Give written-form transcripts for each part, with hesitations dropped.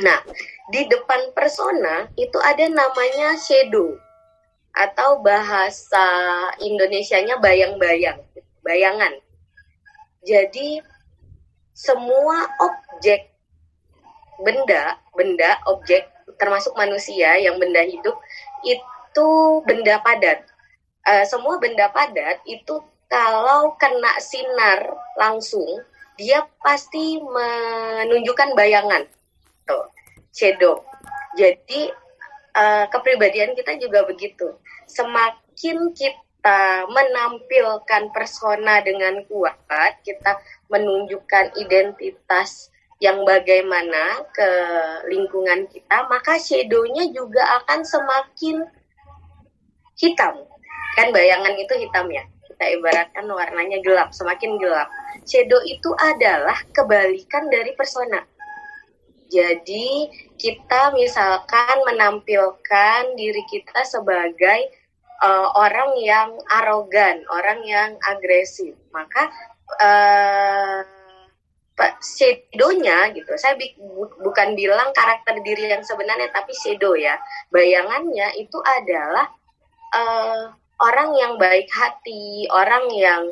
Nah, di depan persona itu ada namanya shadow atau bahasa Indonesianya bayang-bayang, bayangan. Jadi semua objek, objek termasuk manusia yang benda hidup itu benda padat. Semua benda padat itu kalau kena sinar langsung dia pasti menunjukkan bayangan, tuh, shadow. Jadi kepribadian kita juga begitu. Semakin kita menampilkan persona dengan kuat, kita menunjukkan identitas yang bagaimana ke lingkungan kita, maka shadow-nya juga akan semakin hitam. Kan bayangan itu hitam ya. Kita ibaratkan warnanya gelap, semakin gelap. Shadow itu adalah kebalikan dari persona. Jadi kita misalkan menampilkan diri kita sebagai orang yang arogan, orang yang agresif, maka shadow-nya gitu. Saya bukan bilang karakter diri yang sebenarnya, tapi shadow ya. Bayangannya itu adalah orang yang baik hati, orang yang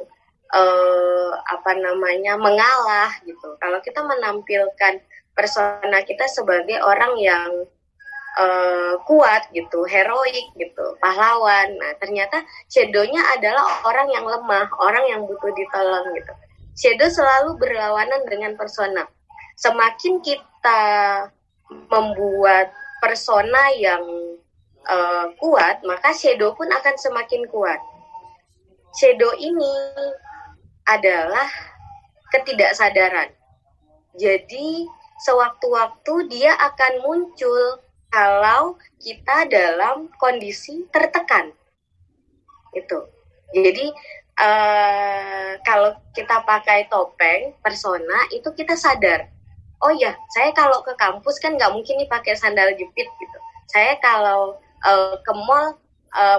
mengalah gitu. Kalau kita menampilkan persona kita sebagai orang yang kuat gitu, heroik gitu, pahlawan. Nah, ternyata shadow-nya adalah orang yang lemah, orang yang butuh ditolong gitu. Shadow selalu berlawanan dengan persona. Semakin kita membuat persona yang kuat, maka shadow pun akan semakin kuat. Shadow ini adalah ketidaksadaran. Jadi sewaktu-waktu dia akan muncul kalau kita dalam kondisi tertekan. Itu. Jadi kalau kita pakai topeng persona itu kita sadar. Oh ya, saya kalau ke kampus kan nggak mungkin nih pakai sandal jepit gitu. Saya kalau ke mall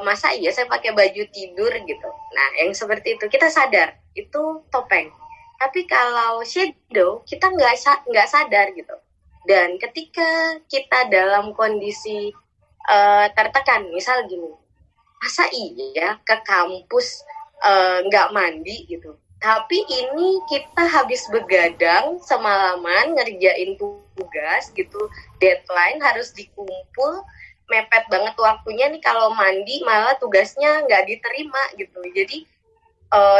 masa iya saya pakai baju tidur gitu. Nah, yang seperti itu kita sadar itu topeng. Tapi kalau shadow kita nggak sadar gitu. Dan ketika kita dalam kondisi tertekan, misal gini, masa iya ke kampus nggak mandi gitu. Tapi ini kita habis begadang semalaman ngerjain tugas gitu, deadline harus dikumpul, mepet banget waktunya nih, kalau mandi malah tugasnya nggak diterima gitu. Jadi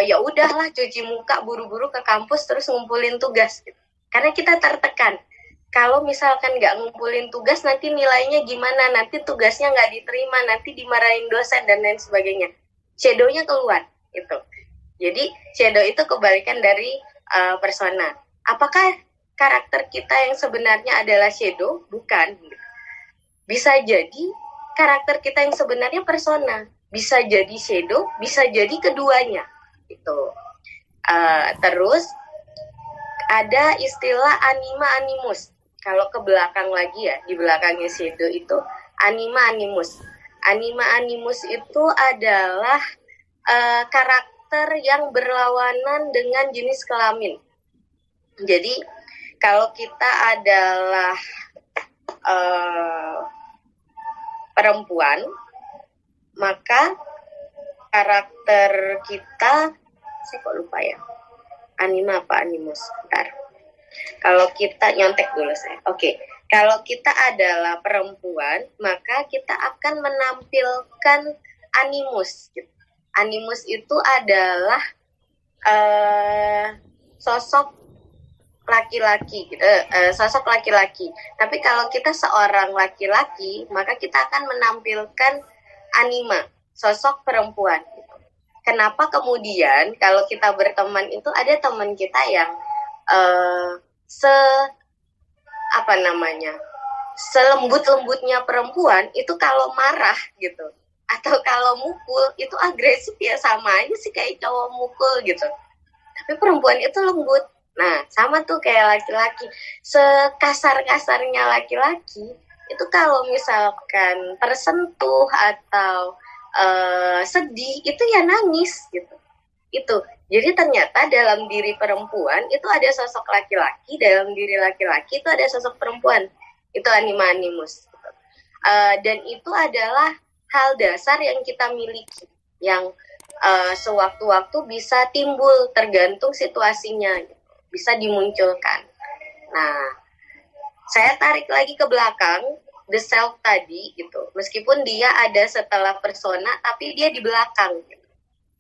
ya udahlah cuci muka buru-buru ke kampus terus ngumpulin tugas gitu. Karena kita tertekan. Kalau misalkan nggak ngumpulin tugas nanti nilainya gimana, nanti tugasnya nggak diterima, nanti dimarahin dosen dan lain sebagainya. Shadow-nya keluar itu. Jadi shadow itu kebalikan dari persona. Apakah karakter kita yang sebenarnya adalah shadow? Bukan. Bisa jadi karakter kita yang sebenarnya persona. Bisa jadi shadow, bisa jadi keduanya. Itu. Terus ada istilah anima animus. Kalau ke belakang lagi ya, di belakangnya shadow itu anima animus. Anima animus itu adalah karakter yang berlawanan dengan jenis kelamin. Jadi kalau kita adalah perempuan, maka karakter kita, saya kok lupa ya, anima apa animus, bentar. Kalau kita nyontek dulu saya. Oke. Kalau kita adalah perempuan, maka kita akan menampilkan animus. Animus itu adalah sosok laki-laki, sosok laki-laki. Tapi kalau kita seorang laki-laki, maka kita akan menampilkan anima, sosok perempuan. Kenapa kemudian kalau kita berteman itu ada teman kita yang selembut-lembutnya perempuan itu kalau marah gitu atau kalau mukul itu agresif ya, sama aja sih kayak cowok mukul gitu. Tapi perempuan itu lembut. Nah, sama tuh kayak laki-laki. Sekasar-kasarnya laki-laki itu kalau misalkan tersentuh atau sedih itu ya nangis gitu. Itu. Jadi ternyata dalam diri perempuan itu ada sosok laki-laki, dalam diri laki-laki itu ada sosok perempuan. Itu anima animus. Dan itu adalah hal dasar yang kita miliki, yang sewaktu-waktu bisa timbul tergantung situasinya, bisa dimunculkan. Nah, saya tarik lagi ke belakang, the self tadi gitu. Meskipun dia ada setelah persona, tapi dia di belakang. Gitu.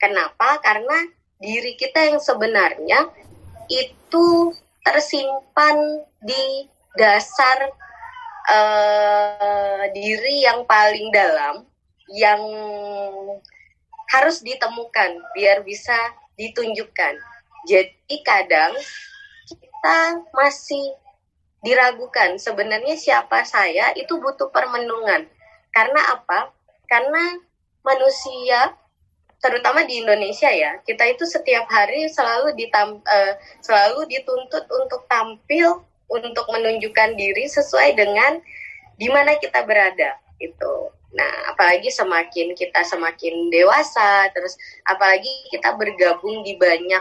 Kenapa? Karena diri kita yang sebenarnya itu tersimpan di dasar diri yang paling dalam, yang harus ditemukan biar bisa ditunjukkan. Jadi kadang kita masih diragukan sebenarnya siapa saya, itu butuh permenungan. Karena apa? Karena manusia, terutama di Indonesia ya, kita itu setiap hari selalu dituntut untuk tampil, untuk menunjukkan diri sesuai dengan di mana kita berada itu. Nah, apalagi semakin kita semakin dewasa, terus apalagi kita bergabung di banyak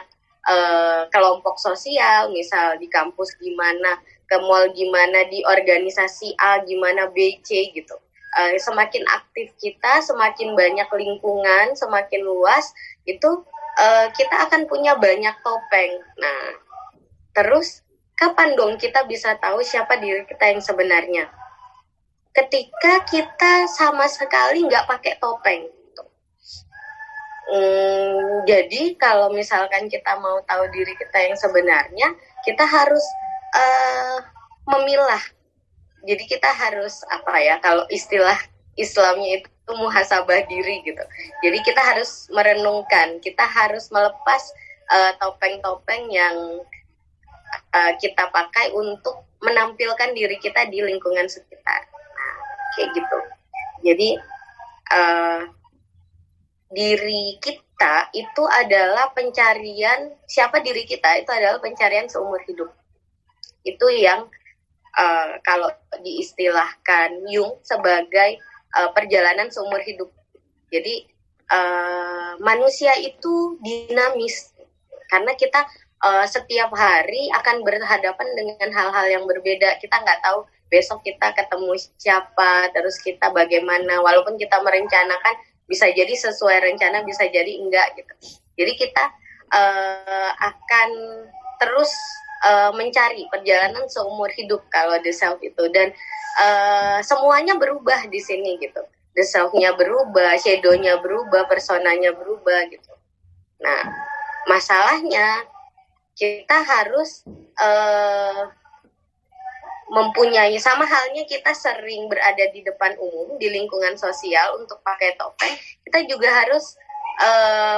kelompok sosial, misal di kampus gimana, ke mall gimana, di organisasi A gimana, B, C gitu. Semakin aktif kita, semakin banyak lingkungan, semakin luas, itu kita akan punya banyak topeng. Nah, terus kapan dong kita bisa tahu siapa diri kita yang sebenarnya? Ketika kita sama sekali nggak pakai topeng. Jadi kalau misalkan kita mau tahu diri kita yang sebenarnya, kita harus memilah. Jadi kita harus kalau istilah Islamnya itu muhasabah diri gitu. Jadi kita harus merenungkan, kita harus melepas topeng-topeng yang kita pakai untuk menampilkan diri kita di lingkungan sekitar. Nah, kayak gitu. Jadi diri kita itu adalah pencarian, siapa diri kita itu adalah pencarian seumur hidup. Itu yang kalau diistilahkan Jung sebagai perjalanan seumur hidup. Jadi manusia itu dinamis karena kita setiap hari akan berhadapan dengan hal-hal yang berbeda. Kita nggak tahu besok kita ketemu siapa, terus kita bagaimana. Walaupun kita merencanakan, bisa jadi sesuai rencana, bisa jadi enggak gitu. Jadi kita akan terus mencari perjalanan seumur hidup kalau the self itu, dan semuanya berubah di sini gitu. The self-nya berubah, shadow-nya berubah, personanya berubah gitu. Nah, masalahnya kita harus mempunyai, sama halnya kita sering berada di depan umum, di lingkungan sosial untuk pakai topeng, kita juga harus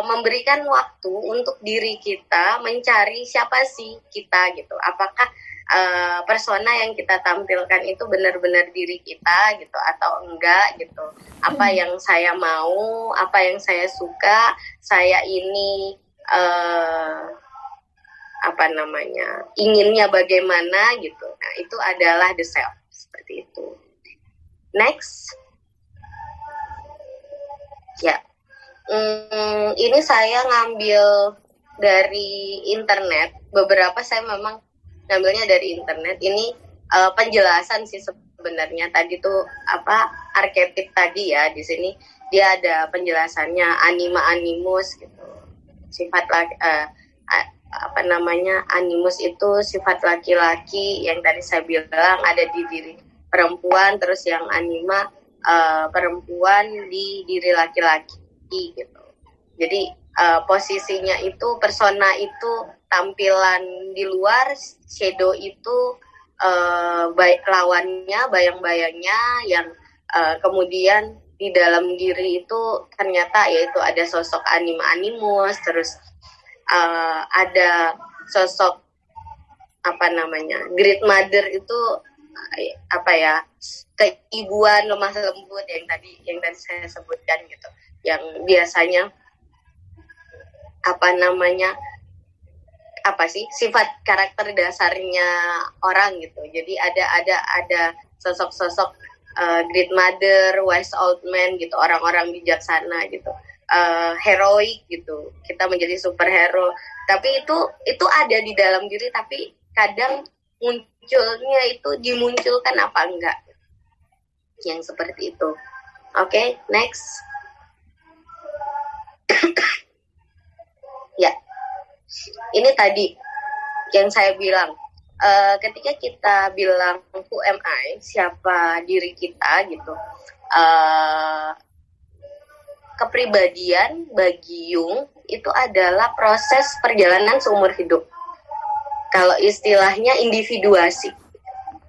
memberikan waktu untuk diri kita mencari siapa sih kita gitu. Apakah persona yang kita tampilkan itu benar-benar diri kita gitu atau enggak gitu. Apa yang saya mau, apa yang saya suka, saya ini inginnya bagaimana gitu. Nah, itu adalah the self, seperti itu. Next. Ya. Ini saya ngambil dari internet. Beberapa saya memang ngambilnya dari internet. Ini penjelasan sih sebenarnya. Tadi tuh arketip tadi ya, di sini dia ada penjelasannya, anima animus gitu. Sifat animus itu sifat laki-laki yang tadi saya bilang ada di diri perempuan, terus yang anima perempuan di diri laki-laki gitu. Jadi posisinya itu, persona itu tampilan di luar, shadow itu lawannya, bayang-bayangnya yang kemudian di dalam diri itu ternyata yaitu ada sosok anima animus, terus ada sosok great mother itu keibuan lemah lembut yang tadi saya sebutkan gitu, yang biasanya sifat karakter dasarnya orang gitu. Jadi ada sosok-sosok great mother, wise old man gitu, orang-orang bijaksana gitu, heroik gitu, kita menjadi superhero. Tapi itu ada di dalam diri, tapi kadang munculnya itu dimunculkan apa enggak, yang seperti itu. Oke, next. Ya, ini tadi yang saya bilang, ketika kita bilang who am I, siapa diri kita gitu, kepribadian bagi Jung itu adalah proses perjalanan seumur hidup. Kalau istilahnya individuasi.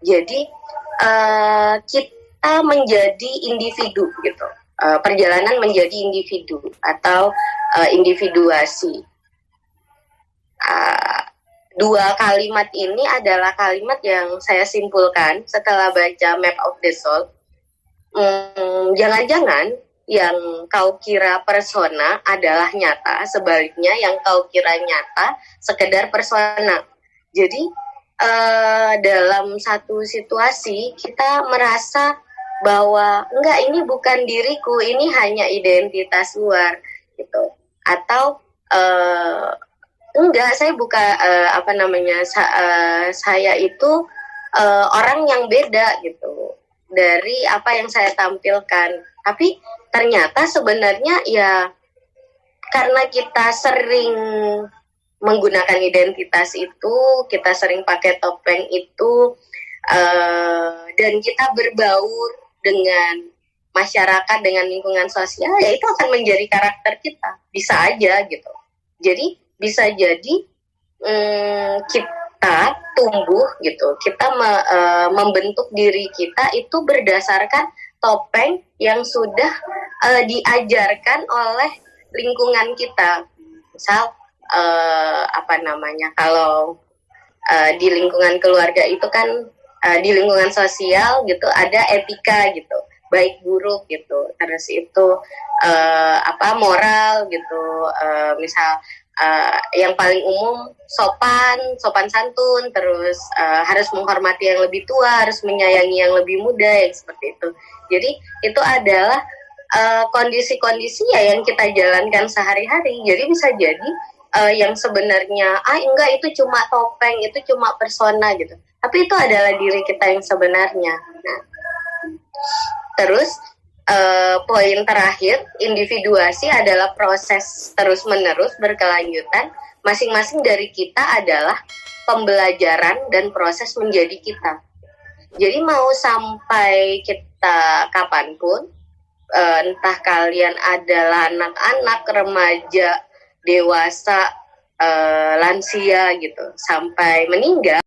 Jadi kita menjadi individu gitu. Perjalanan menjadi individu atau individuasi. Dua kalimat ini adalah kalimat yang saya simpulkan setelah baca Map of the Soul. Jangan-jangan yang kau kira persona adalah nyata, sebaliknya yang kau kira nyata sekedar persona. Jadi dalam satu situasi kita merasa bahwa enggak, ini bukan diriku, ini hanya identitas luar gitu. Atau enggak, saya bukan saya itu orang yang beda gitu dari apa yang saya tampilkan. Tapi ternyata sebenarnya ya karena kita sering menggunakan identitas itu, kita sering pakai topeng itu, dan kita berbaur dengan masyarakat, dengan lingkungan sosial, ya itu akan menjadi karakter kita. Bisa aja gitu. Jadi bisa jadi kita tumbuh gitu, kita membentuk diri kita itu berdasarkan topeng yang sudah diajarkan oleh lingkungan kita. Misal kalau di lingkungan keluarga itu kan di lingkungan sosial gitu ada etika gitu, baik buruk gitu, terus itu moral gitu, misal yang paling umum sopan santun, terus harus menghormati yang lebih tua, harus menyayangi yang lebih muda, yang seperti itu. Jadi itu adalah kondisi-kondisi ya yang kita jalankan sehari-hari. Jadi bisa jadi yang sebenarnya enggak, itu cuma topeng, itu cuma persona gitu, tapi itu adalah diri kita yang sebenarnya. Nah, terus poin terakhir, individuasi adalah proses terus-menerus berkelanjutan. Masing-masing dari kita adalah pembelajaran dan proses menjadi kita. Jadi mau sampai kita kapanpun, entah kalian adalah anak-anak, remaja, dewasa, lansia gitu, sampai meninggal,